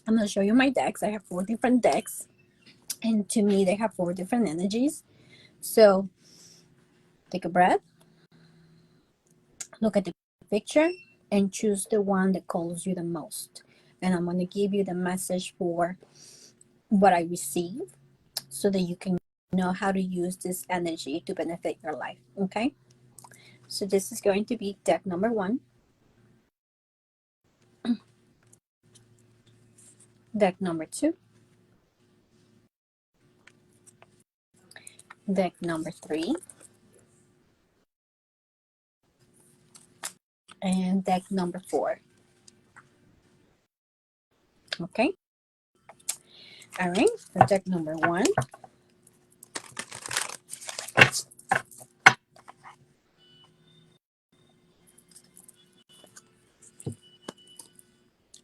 I'm going to show you my decks. I have 4 different decks, and to me, they have 4 different energies. So take a breath, look at the picture, and choose the one that calls you the most. And I'm going to give you the message for what I receive so that you can know how to use this energy to benefit your life. Okay? So this is going to be deck number 1, deck number 2, deck number 3, and deck number 4. Okay? All right. So deck number 1.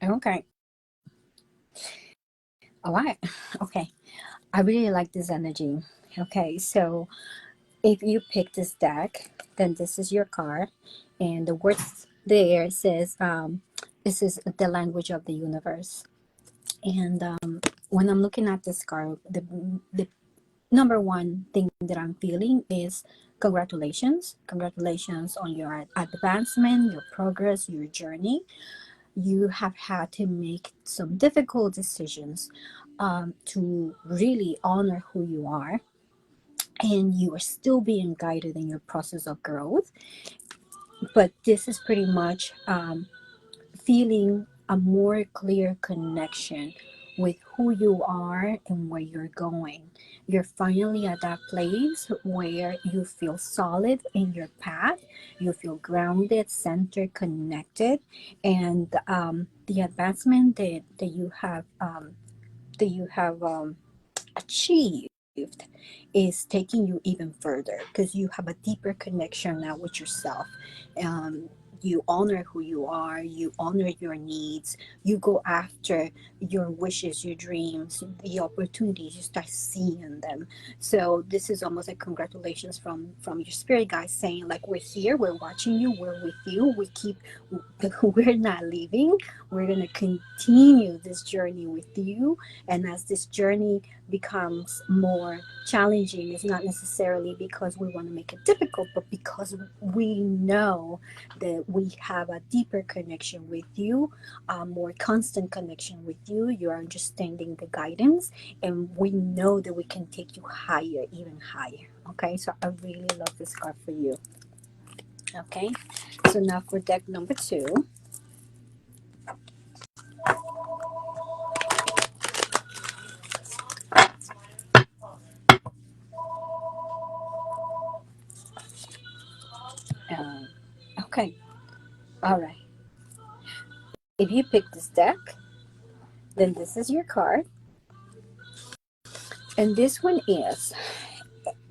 Okay. All right. Okay. I really like this energy. Okay. So if you pick this deck, then this is your card, and the words there says this is the language of the universe. And when I'm looking at this card, the number one thing that I'm feeling is congratulations. Congratulations on your advancement, your progress, your journey. You have had to make some difficult decisions to really honor who you are, and you are still being guided in your process of growth. But this is pretty much feeling a more clear connection with who you are and where you're going. You're finally at that place where you feel solid in your path, you feel grounded, centered, connected, and the advancement that you have achieved is taking you even further because you have a deeper connection now with yourself. Um, you honor who you are, you honor your needs, you go after your wishes, your dreams, the opportunities, you start seeing them. So this is almost like congratulations from your spirit guys saying like, we're here, we're watching you, we're with you, we keep we're not leaving, we're going to continue this journey with you. And as this journey becomes more challenging, it's not necessarily because we want to make it difficult, but because we know that we have a deeper connection with you, a more constant connection with you. You're understanding the guidance, and we know that we can take you higher, even higher. Okay, so I really love this card for you. Okay, so now for deck number 2. Um, okay, all right. If you pick this deck, then this is your card. And this one is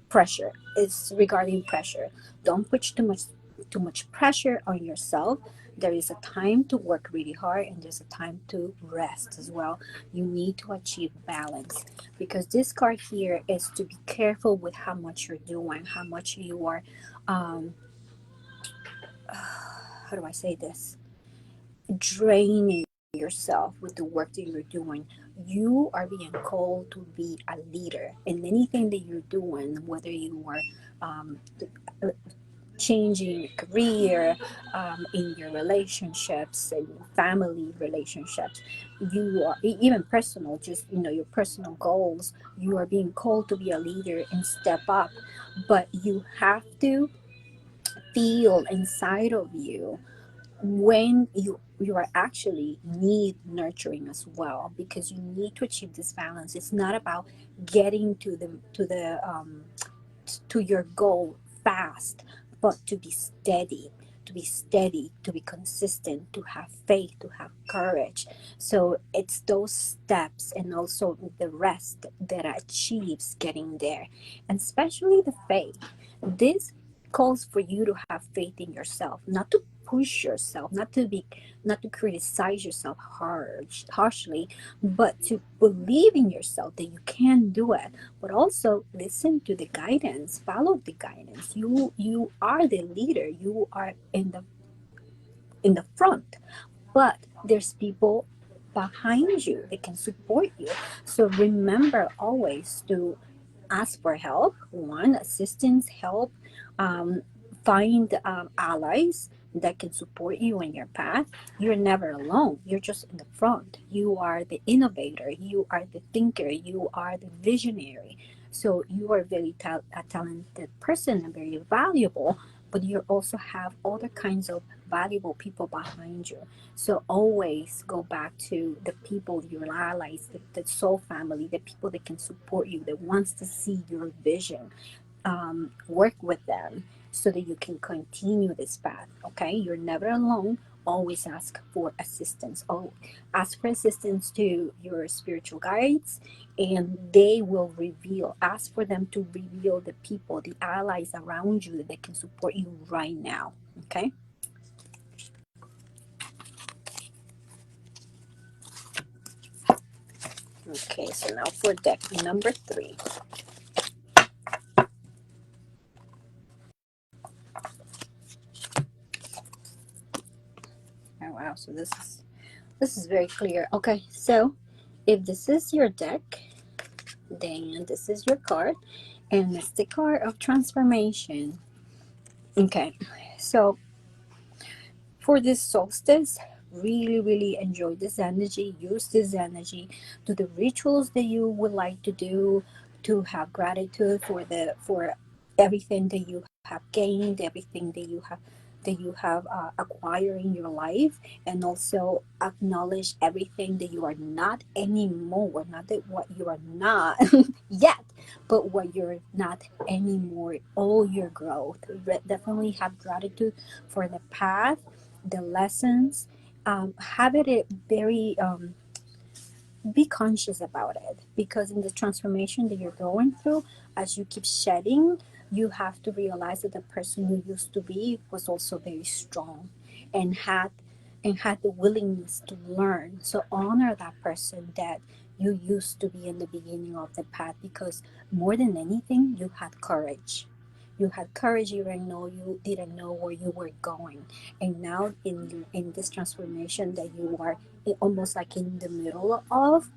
pressure. It's regarding pressure. Don't put too much pressure on yourself. There is a time to work really hard, and there's a time to rest as well. You need to achieve balance, because this card here is to be careful with how much you're doing, how much you are um how do I say this, draining yourself with the work that you're doing. You are being called to be a leader in anything that you're doing, whether you are um, changing your career, in your relationships and family relationships. You are even personal, just your personal goals. You are being called to be a leader and step up, but you have to feel inside of you when you are actually need nurturing as well, because you need to achieve this balance. It's not about getting to your goal fast, but to be steady, to be consistent, to have faith, to have courage. So it's those steps and also the rest that achieves getting there, and especially the faith. This calls for you to have faith in yourself, not to push yourself, not to criticize yourself harshly, but to believe in yourself that you can do it. But also listen to the guidance, follow the guidance. You are the leader, you are in the front, but there's people behind you that can support you. So remember always to ask for help, one, assistance, help, um, find allies that can support you in your path. You're never alone. You're just in the front. You are the innovator. You are the thinker. You are the visionary. So you are very a talented person and very valuable, but you also have other kinds of valuable people behind you. So always go back to the people, your allies, the soul family, the people that can support you, that wants to see your vision. Work with them so that you can continue this path. Okay, you're never alone. Always ask for assistance. Oh, ask for assistance to your spiritual guides, and they will reveal. Ask for them to reveal the people, the allies around you that can support you right now. Okay. Okay. So now for deck number three. Oh wow. So this is very clear. Okay. So if this is your deck, then this is your card, and it's the card of transformation. Okay, so for this solstice, really enjoy this energy, use this energy, do the rituals that you would like to do, to have gratitude for everything that you have gained, everything that you have acquired in your life, and also acknowledge everything that you are not anymore, not that what you are not yet, but what you're not anymore, all your growth. Definitely have gratitude for the path, the lessons. Have it very be conscious about it, because in the transformation that you're going through, as you keep shedding, you have to realize that the person you used to be was also very strong and had the willingness to learn. So honor that person that you used to be in the beginning of the path, because more than anything, you had courage. You had courage even though you didn't know where you were going. And now in this transformation that you are almost like in the middle of,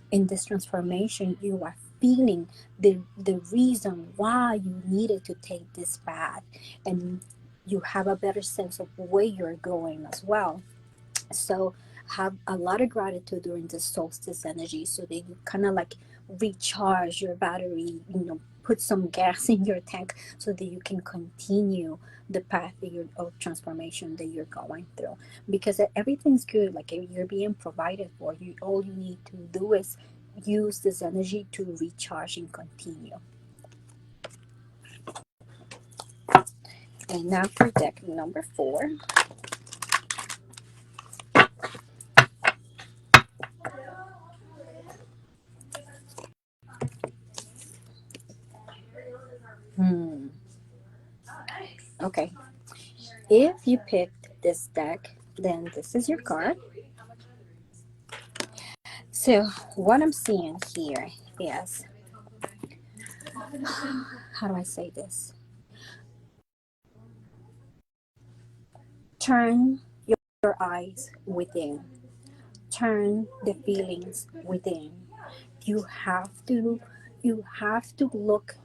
in this transformation, you are feeling the reason why you needed to take this path, and you have a better sense of where you're going as well. So have a lot of gratitude during the solstice energy, so that you kind of like recharge your battery, put some gas in your tank, so that you can continue the path of transformation that you're going through, because everything's good, like you're being provided for. You All you need to do is use this energy to recharge and continue. And now for deck number four. Hmm. Okay, if you picked this deck, then this is your card. So, what I'm seeing here is, how do I say this? Turn your eyes within, turn the feelings within. You have to, you have to look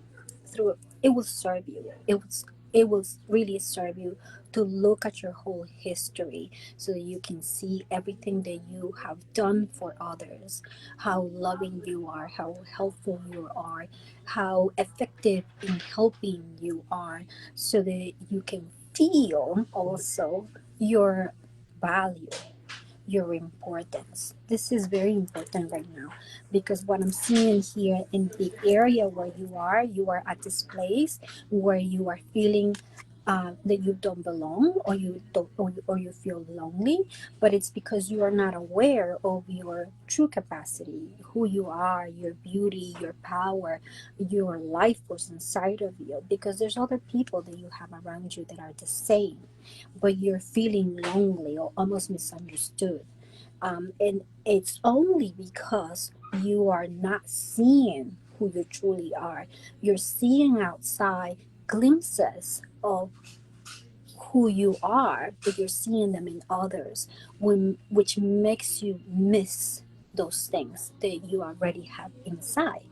through. It will serve you. It will really serve you to look at your whole history, so that you can see everything that you have done for others, how loving you are, how helpful you are, how effective in helping you are, so that you can feel also your value, your importance. This is very important right now, because what I'm seeing here in the area where you are at this place where you are feeling that you don't belong, or you don't, or you feel lonely, but it's because you are not aware of your true capacity, who you are, your beauty, your power, your life force inside of you. Because there's other people that you have around you that are the same, but you're feeling lonely or almost misunderstood. And it's only because you are not seeing who you truly are. You're seeing outside glimpses of who you are, but you're seeing them in others, which makes you miss those things that you already have inside.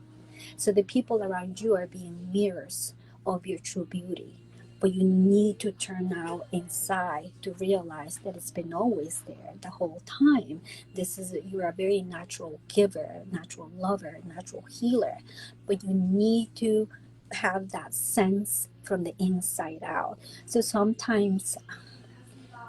So the people around you are being mirrors of your true beauty. But you need to turn out inside to realize that it's been always there the whole time. You're a very natural giver, natural lover, natural healer. But you need to have that sense from the inside out. So sometimes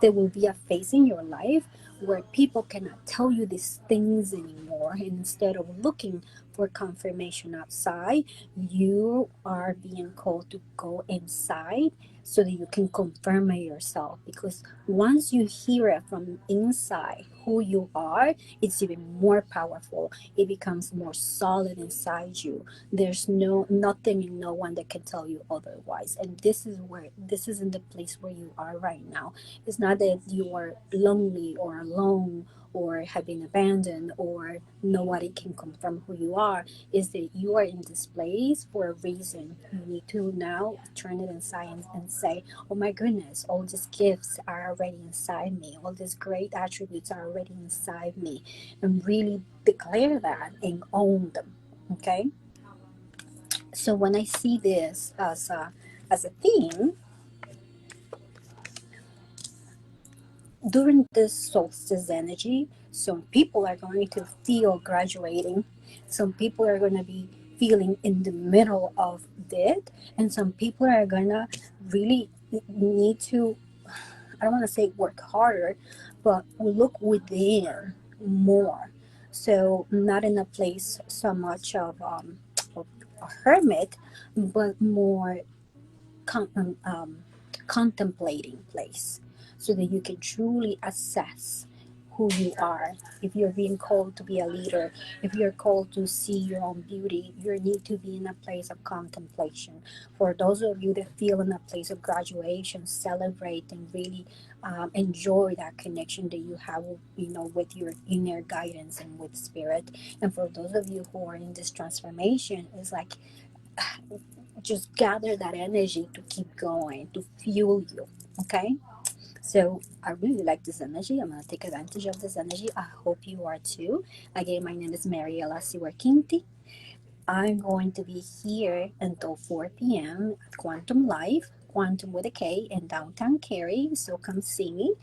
there will be a phase in your life where people cannot tell you these things anymore. And instead of looking for confirmation outside, you are being called to go inside so that you can confirm it yourself. Because once you hear it from inside who you are, it's even more powerful. It becomes more solid inside you. There's nothing and no one that can tell you otherwise. And this is in the place where you are right now. It's not that you are lonely or alone or have been abandoned or nobody can confirm who you are. Is that you are in this place for a reason. You need to now turn it inside and say, oh my goodness, all these gifts are already inside me. All these great attributes are already inside me. And really declare that and own them. Okay? So when I see this as a theme, during this solstice energy, some people are going to feel graduating, some people are going to be feeling in the middle of it, and some people are going to really need to, I don't want to say work harder, but look within more. So, not in a place so much of a hermit, but more con- um, um, contemplating place so that you can truly assess who you are. If you're being called to be a leader, if you're called to see your own beauty, you need to be in a place of contemplation. For those of you that feel in a place of graduation, celebrate and really enjoy that connection that you have, with your inner guidance and with spirit. And for those of you who are in this transformation, it's like just gather that energy to keep going, to fuel you. Okay? So I really like this energy. I'm going to take advantage of this energy. I hope you are too. Again, my name is Mariela Siwakinti. I'm going to be here until 4 p.m. at Quantum Life, Quantum with a K in downtown Cary. So come see me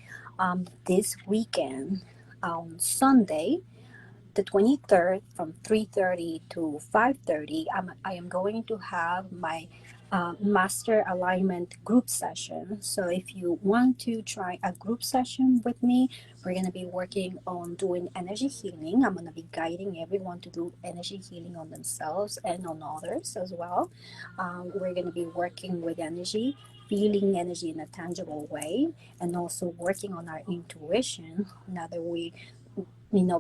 this weekend on Sunday, the 23rd, from 3:30 to 5:30. I am going to have my master alignment group session. So if you want to try a group session with me, we're going to be working on doing energy healing. I'm going to be guiding everyone to do energy healing on themselves and on others as well. We're going to be working with energy, feeling energy in a tangible way, and also working on our intuition. Now that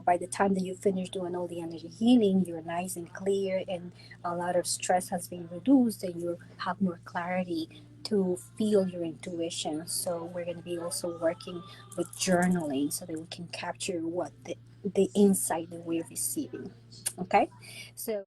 by the time that you finish doing all the energy healing, you're nice and clear, and a lot of stress has been reduced, and you have more clarity to feel your intuition. So we're going to be also working with journaling so that we can capture what the insight that we're receiving. Okay, so